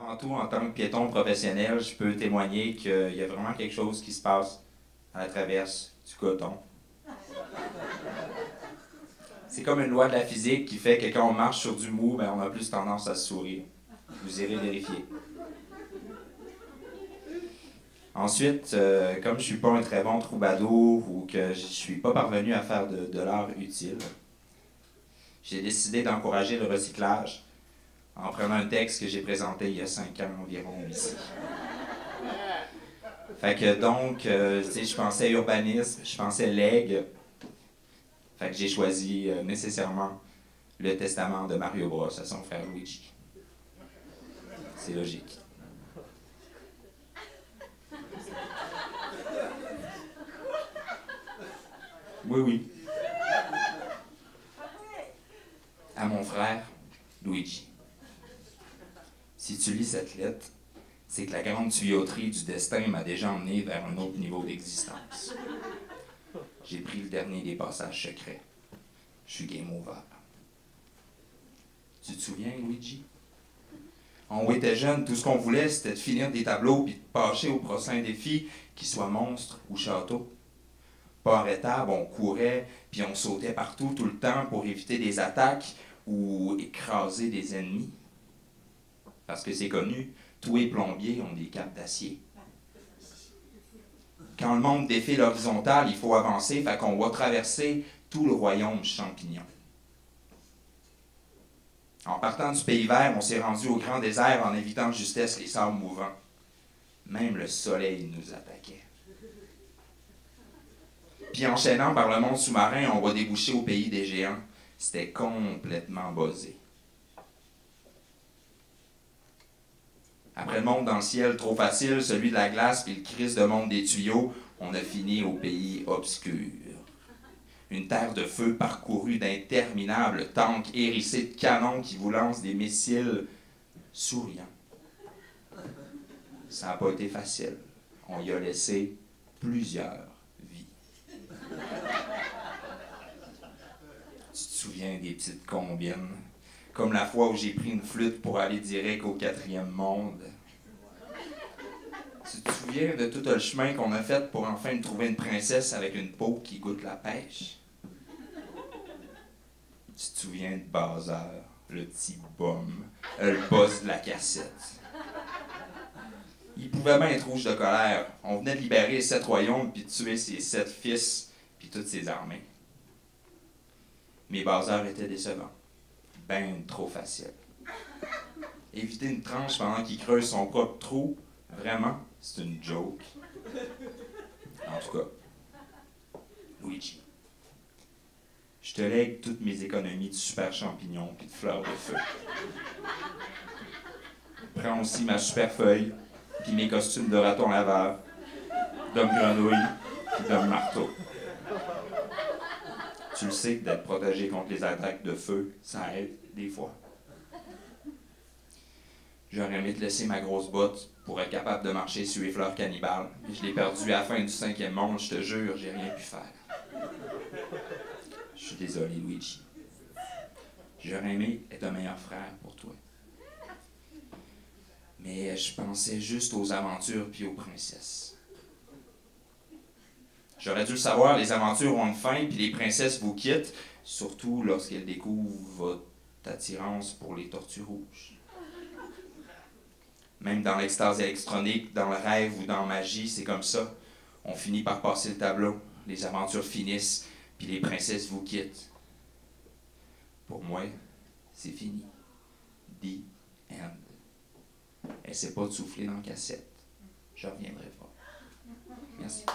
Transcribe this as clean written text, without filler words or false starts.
Avant tout, en tant que piéton professionnel, je peux témoigner qu'il y a vraiment quelque chose qui se passe à la traverse du coton. C'est comme une loi de la physique qui fait que quand on marche sur du mou, ben, on a plus tendance à se sourire. Vous irez vérifier. Ensuite, comme je suis pas un très bon troubadour ou que je suis pas parvenu à faire de l'art utile, j'ai décidé d'encourager le recyclage en prenant un texte que j'ai présenté il y a 5 ans environ ici. Fait que donc, tu sais, je pensais urbanisme, je pensais legs. Fait que j'ai choisi nécessairement le testament de Mario Bros à son frère Luigi. C'est logique. Oui, oui. À mon frère Luigi. Si tu lis cette lettre, c'est que la grande tuyauterie du destin m'a déjà emmené vers un autre niveau d'existence. J'ai pris le dernier des passages secrets. Je suis game over. Tu te souviens, Luigi? On était jeunes, tout ce qu'on voulait, c'était de finir des tableaux puis de passer au prochain défi, qu'il soit monstre ou château. Pas arrêtable, on courait puis on sautait partout tout le temps pour éviter des attaques ou écraser des ennemis. Parce que c'est connu, tous les plombiers ont des capes d'acier. Quand le monde défile l'horizontale, il faut avancer, fait qu'on va traverser tout le royaume champignon. En partant du pays vert, on s'est rendu au grand désert en évitant de justesse les sables mouvants. Même le soleil nous attaquait. Puis enchaînant par le monde sous-marin, on va déboucher au pays des géants. C'était complètement buzzé. Après le monde dans le ciel trop facile, celui de la glace puis le crise de monde des tuyaux, on a fini au pays obscur. Une terre de feu parcourue d'interminables tanks hérissés de canons qui vous lancent des missiles souriants. Ça n'a pas été facile. On y a laissé plusieurs vies. Tu te souviens des petites combines? Comme la fois où j'ai pris une flûte pour aller direct au 4e monde. Tu te souviens de tout le chemin qu'on a fait pour enfin trouver une princesse avec une peau qui goûte la pêche? Tu te souviens de Bazar, le petit bum, le boss de la cassette? Il pouvait bien être rouge de colère. On venait de libérer les 7 royaumes puis de tuer ses 7 fils puis toutes ses armées. Mais Bazar était décevant. Ben trop facile. Éviter une tranche pendant qu'il creuse son propre trou, vraiment, c'est une joke. En tout cas, Luigi, je te lègue toutes mes économies de super champignons puis de fleurs de feu. Prends aussi ma super feuille puis mes costumes de raton laveur, d'homme grenouille puis d'homme marteau. Tu le sais que d'être protégé contre les attaques de feu, ça aide des fois. J'aurais aimé te laisser ma grosse botte pour être capable de marcher sur les fleurs cannibales. Mais je l'ai perdu à la fin du 5e monde, je te jure, j'ai rien pu faire. Je suis désolé, Luigi. J'aurais aimé être un meilleur frère pour toi. Mais je pensais juste aux aventures puis aux princesses. J'aurais dû le savoir, les aventures ont une fin puis les princesses vous quittent, surtout lorsqu'elles découvrent votre attirance pour les tortues rouges. Même dans l'extase électronique, dans le rêve ou dans magie, c'est comme ça. On finit par passer le tableau, les aventures finissent, puis les princesses vous quittent. Pour moi, c'est fini. The end. Essaie pas de souffler dans la cassette. Je reviendrai pas. Merci.